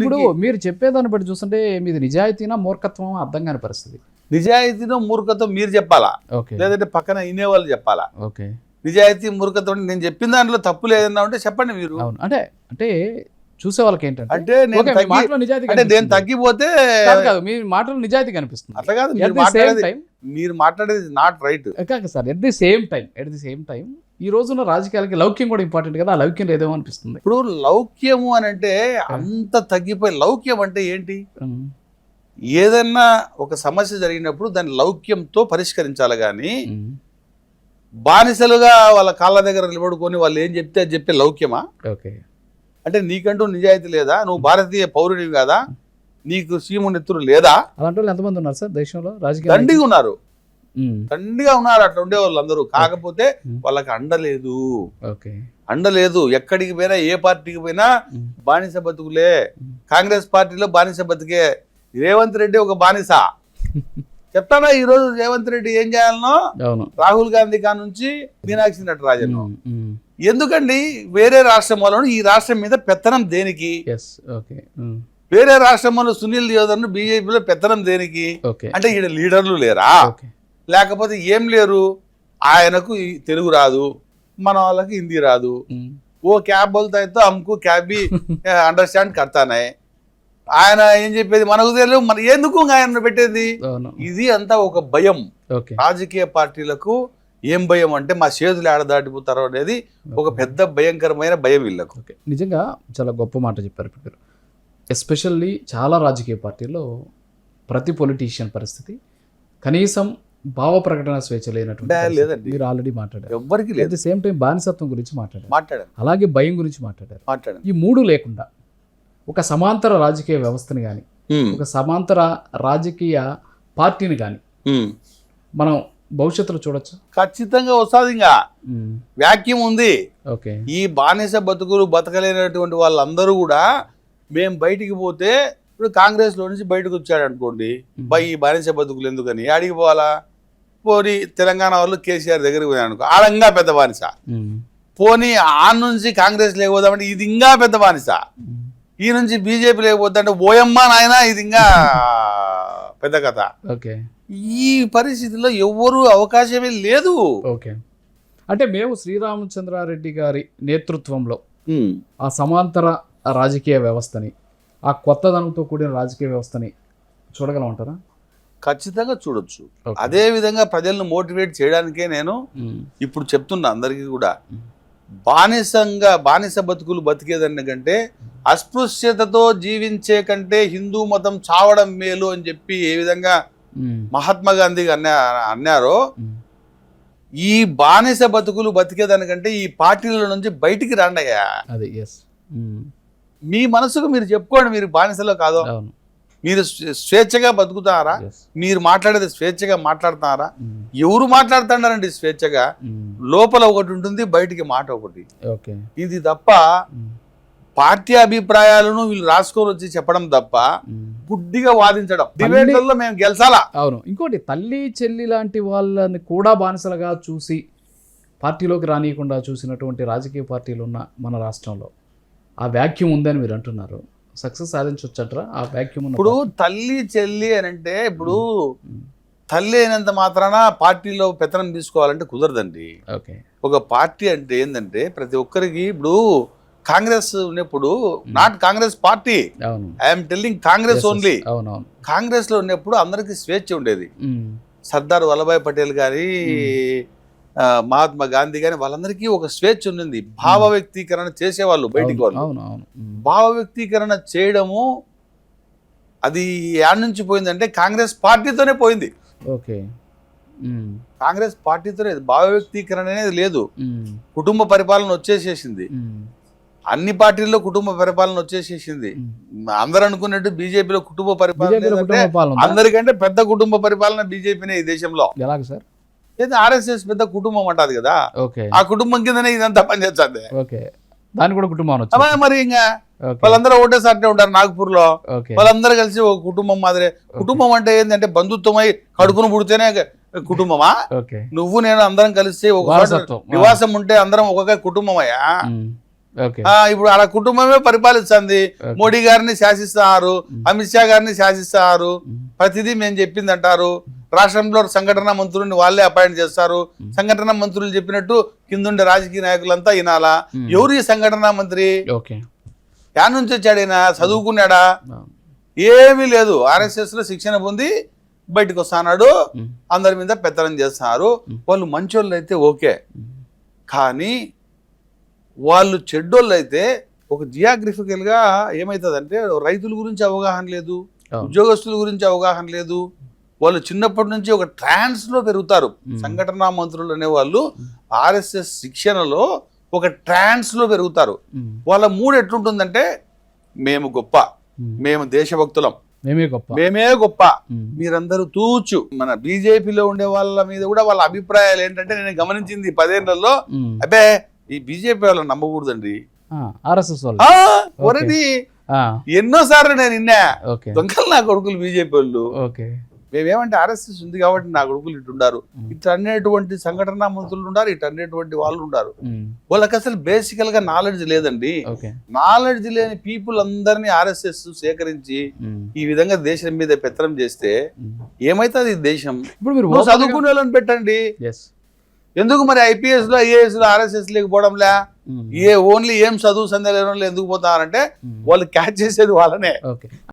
ఇప్పుడు మీరు చెప్పేదాన్ని బట్టి చూస్తుంటే మీది నిజాయితీనా మూర్ఖత్వం అర్థం కాని పరిస్థితి. నిజాయితీనో మూర్ఖత్వం మీరు చెప్పాలా, ఓకే లేదంటే పక్కన వినేవాళ్ళు చెప్పాలా. ఓకే నిజాయితీ మూర్ఖత్వం అంటే నేను చెప్పిన దాంట్లో తప్పు లేదన్నా ఉంటే చెప్పండి మీరు. అవును అంటే అంటే చూసే వాళ్ళకి ఏంటంటే అంటే నేను ఓకే, మీ మాటలో నిజాయితీ అంటే నేను కనిపిస్తుంది. తగ్గిపోతే కాదు కాదు, మీ మాటలో నిజాయితీ కనిపిస్తుంది. అట్లా కాదు, At the same time, మీరు మాట్లాడేది నాట్ రైట్. కాదు sir, at the same time ఈ రోజున రాజకీయాలకి లౌక్యం కూడా ఇంపార్టెంట్ కదా, ఆ లౌక్యం లేదేమో అనిపిస్తుంది. ఇప్పుడు లౌక్యము అని అంటే అంత తగ్గిపోయి, లౌక్యం అంటే ఏంటి? ఏదన్నా ఒక సమస్య జరిగినప్పుడు దాన్ని లౌక్యంతో పరిష్కరించాలి కానీ బానిసలుగా వాళ్ళ కాళ్ళ దగ్గర నిలబడుకొని వాళ్ళు ఏం చెప్తే అది చెప్పే లౌక్యమా? ఓకే అంటే నీకంటూ నిజాయితీ లేదా? నువ్వు భారతీయ పౌరుడివి కాదా? నీకు సీమునెత్తురు లేదా? అలాంటి వాళ్ళు ఎంతమంది ఉన్నారు సార్ దేశంలో రాజకీయ దండిగా ఉన్నారు, దండిగా ఉన్నారు అట్లా ఉండే వాళ్ళు అందరూ. కాకపోతే వాళ్ళకి అండలేదు, ఓకే అండలేదు. ఎక్కడికి పోయినా ఏ పార్టీకి పోయినా బానిస బతుకులే. కాంగ్రెస్ పార్టీలో బానిస బతికే. రేవంత్ రెడ్డి ఒక బానిస. చెప్తానా ఈ రోజు రేవంత్ రెడ్డి ఏం చేయాలనో, రాహుల్ గాంధీ కా నుంచి మీనాక్షి నటరాజన్. ఎందుకండి వేరే రాష్ట్రం వాళ్ళను ఈ రాష్ట్రం మీద పెత్తనం దేనికి? వేరే రాష్ట్రంలో సునీల్ యోధన్ బీజేపీలో పెత్తనం దేనికి? అంటే ఈడ లీడర్లు లేరా? లేకపోతే ఏం లేరు? ఆయనకు తెలుగు రాదు, మన వాళ్ళకి హిందీ రాదు. ఓ క్యాబ్ బోల్తా హమ్కు క్యాబ్ బి అండర్స్టాండ్ కర్తానే. ఆయన ఏం చెప్పేది మనకు తెలియదు, మన ఎందుకు ఆయన పెట్టేది? ఇది అంతా ఒక భయం. రాజకీయ పార్టీలకు ఏం భయం అంటే మా చేతులు ఆడ దాటిపోతారో అనేది ఒక పెద్ద భయంకరమైన భయం వీళ్ళకు. నిజంగా చాలా గొప్ప మాట చెప్పారు మీరు. ఎస్పెషల్లీ చాలా రాజకీయ పార్టీల్లో ప్రతి పొలిటీషియన్ పరిస్థితి కనీసం భావ ప్రకటన స్వేచ్ఛ లేనటువంటి మీరు ఆల్రెడీ మాట్లాడారు. ఎవరికి లేదు. సేమ్ టైం బానిసత్వం గురించి మాట్లాడారు, అలాగే భయం గురించి మాట్లాడారు. ఈ మూడు లేకుండా ఒక సమాంతర రాజకీయ వ్యవస్థని కానీ, ఒక సమాంతర రాజకీయ పార్టీని కానీ మనం భవిష్యత్తులో చూడొచ్చు. ఖచ్చితంగా వస్తుంది. ఇంకా వ్యాక్యూమ్ ఉంది. ఓకే, ఈ బానిస బతుకులు బతకలేనటువంటి వాళ్ళందరూ కూడా మేము బయటికి పోతే, ఇప్పుడు కాంగ్రెస్ లో నుంచి బయటకు వచ్చాడు అనుకోండి, ఈ బానిస బతుకులు ఎందుకని ఆడికి పోవాలా? పోనీ తెలంగాణ వాళ్ళు కేసీఆర్ దగ్గరికి పోయాను అనుకో, ఆడంగా పెద్ద బానిస. పోనీ ఆ నుంచి కాంగ్రెస్ లేకపోదామంటే ఇది ఇంకా పెద్ద బానిస. ఈ నుంచి బీజేపీ లేకపోతే ఓయమ్మ నాయన ఇది ఇంకా పెద్ద కథ. ఓకే, ఈ పరిస్థితిలో ఎవ్వరూ అవకాశమే లేదు. ఓకే, అంటే మేము శ్రీరామచంద్రారెడ్డి గారి నేతృత్వంలో ఆ సమాంతర రాజకీయ వ్యవస్థని, ఆ కొత్తదనంతో కూడిన రాజకీయ వ్యవస్థని చూడగలమంటారా? ఖచ్చితంగా చూడొచ్చు. అదే విధంగా ప్రజలను మోటివేట్ చేయడానికే నేను ఇప్పుడు చెప్తున్నా అందరికీ కూడా, బానిస బతుకులు బతికేదాన్ని కంటే అస్పృశ్యతతో జీవించే కంటే హిందూ మతం చావడం మేలు అని చెప్పి ఏ విధంగా మహాత్మా గాంధీ అన్నారో, ఈ బానిస బతుకులు బతికేదానికంటే ఈ పార్టీల నుంచి బయటికి రాండయ్యా. మీ మనసుకు మీరు చెప్పుకోండి, మీరు బానిసలో కాదో. మీరు స్వేచ్ఛగా బతుకుతారా? మీరు మాట్లాడేది స్వేచ్ఛగా మాట్లాడుతున్నారా? ఎవరు మాట్లాడుతున్నారండి స్వేచ్ఛగా? లోపల ఒకటి ఉంటుంది, బయటికి మాట ఒకటి. ఇది తప్ప పార్టీ అభిప్రాయాలను వీళ్ళు రాసుకొని వచ్చి చెప్పడం తప్ప గుడ్డిగా వాదించడం, డిబేట్లలో మేము గెలిచాలా. అవును, ఇంకోటి తల్లి చెల్లి లాంటి వాళ్ళని కూడా బానిసలుగా చూసి పార్టీలోకి రానియకుండా చూసినటువంటి రాజకీయ పార్టీలు ఉన్న మన రాష్ట్రంలో ఆ వ్యాక్యూమ్ ఉందని మీరు అంటున్నారు. సక్సెస్ సాధించవచ్చంటారా ఆ వ్యాక్యూమ్? ఇప్పుడు తల్లి చెల్లి అని అంటే, ఇప్పుడు తల్లి అయినంత మాత్రాన పార్టీలో పెత్తనం తీసుకోవాలంటే కుదరదండి. ఒక పార్టీ అంటే ఏంటంటే ప్రతి ఒక్కరికి, ఇప్పుడు కాంగ్రెస్ ఉన్నప్పుడు not Congress party, I'm telling Congress only. Congress లో ఉన్నప్పుడు అందరికి స్వేచ్ఛ ఉండేది. సర్దార్ వల్లభాయ్ పటేల్ గారి, మహాత్మా గాంధీ గాని వాళ్ళందరికీ ఒక స్వేచ్ఛ ఉంది. భావ వ్యక్తీకరణ చేసేవాళ్ళు బయటికి. వాళ్ళు భావ వ్యక్తీకరణ చేయడము అది యాడ్ నుంచి పోయిందంటే కాంగ్రెస్ పార్టీతోనే పోయింది. కాంగ్రెస్ పార్టీతోనే భావ వ్యక్తీకరణ అనేది లేదు. కుటుంబ పరిపాలన వచ్చేసేసింది. అన్ని పార్టీల్లో కుటుంబ పరిపాలన వచ్చేసేసింది. అందరు అనుకున్నట్టు బీజేపీలో కుటుంబ పరిపాలన అందరికంటే పెద్ద కుటుంబ పరిపాలన బీజేపీనే ఈ దేశంలో. సార్ ఆర్ఎస్ఎస్ పెద్ద కుటుంబం అంటది కదా, ఆ కుటుంబం కిందనే ఇదంతా పనిచేస్తుంది. దాని కూడా కుటుంబం మరి ఇంకా వాళ్ళందరూ ఒకటేసారి ఉంటారు నాగపూర్ లో. వాళ్ళందరూ కలిసి ఒక కుటుంబం మాదిరి. కుటుంబం అంటే ఏంటంటే బంధుత్వమై కడుపును పుడితేనే కుటుంబమా? నువ్వు నేను అందరం కలిసి ఒక నివాసం ఉంటే అందరం ఒక్కొక్క కుటుంబమయ్యా. ఓకే ఇప్పుడు అలా కుటుంబమే పరిపాలిస్తుంది. మోడీ గారిని శాసిస్తున్నారు, అమిత్ షా గారిని శాసిస్తున్నారు, ప్రతిదీ మేము చెప్పింది అంటారు. రాష్ట్రంలో సంఘటన మంత్రుల్ని వాళ్ళే అపాయింట్ చేస్తారు. సంఘటన మంత్రులు చెప్పినట్టు కిందుండే రాజకీయ నాయకులంతా వినాలా. ఎవరు ఈ సంఘటన మంత్రి? ఓకే యా నుంచి వచ్చాడు? ఈయన చదువుకున్నాడా? ఏమీ లేదు. RSS లో శిక్షణ పొంది బయటకు వస్తున్నాడు, అందరి మీద పెత్తనం చేస్తున్నారు. వాళ్ళు మంచోళ్ళు అయితే ఓకే, కానీ వాళ్ళు చెడ్డోళ్ళు అయితే ఒక జియోగ్రఫికల్ గా ఏమవుతుందంటే రైతుల గురించి అవగాహన లేదు, ఉద్యోగస్తుల గురించి అవగాహన లేదు. వాళ్ళు చిన్నప్పటి నుంచి ఒక ట్రాన్స్ లో పెరుగుతారు. సంఘటనా మంత్రులు అనే వాళ్ళు RSS శిక్షణలో ఒక ట్రాన్స్ లో పెరుగుతారు. వాళ్ళ మూడు ఎట్లుంటుందంటే మేము గొప్ప, మేము దేశభక్తులం, మేమే గొప్ప, మీరందరూ తూచు. మన బీజేపీలో ఉండే వాళ్ళ మీద కూడా వాళ్ళ అభిప్రాయాలు ఏంటంటే నేను గమనించింది 10 ఏళ్లలో, అబ్బే ఈ బీజేపీ వాళ్ళని నమ్మకూడదండి, RSS ఒరేది ఎన్నోసార్లు నేను నిన్నా దొంగలు నా కొడుకులు బీజేపీ వాళ్ళు. మేమేమంటే RSS ఉంది కాబట్టి నా కొడుకులు ఇట్టుండారు, ఇట్లా అనేటువంటి సంఘటన మంత్రులు ఉండారు, ఇట్లా అనేటువంటి వాళ్ళు ఉండారు. వాళ్ళకి అసలు బేసికల్ గా నాలెడ్జ్ లేదండి. నాలెడ్జ్ లేని పీపుల్ అందరినీ RSS సేకరించి ఈ విధంగా దేశం మీద పెత్తనం చేస్తే ఏమైతుంది దేశం? ఇప్పుడు మీరు చదువుకునే వాళ్ళని పెట్టండి. ఎందుకు మరి IPS లో IAS లో RSS లేకపోవడంలే? ఓన్లీ ఏం చదువు సందేహం ఎందుకు పోతారంటే వాళ్ళు క్యాచ్ చేసేది వాళ్ళనే.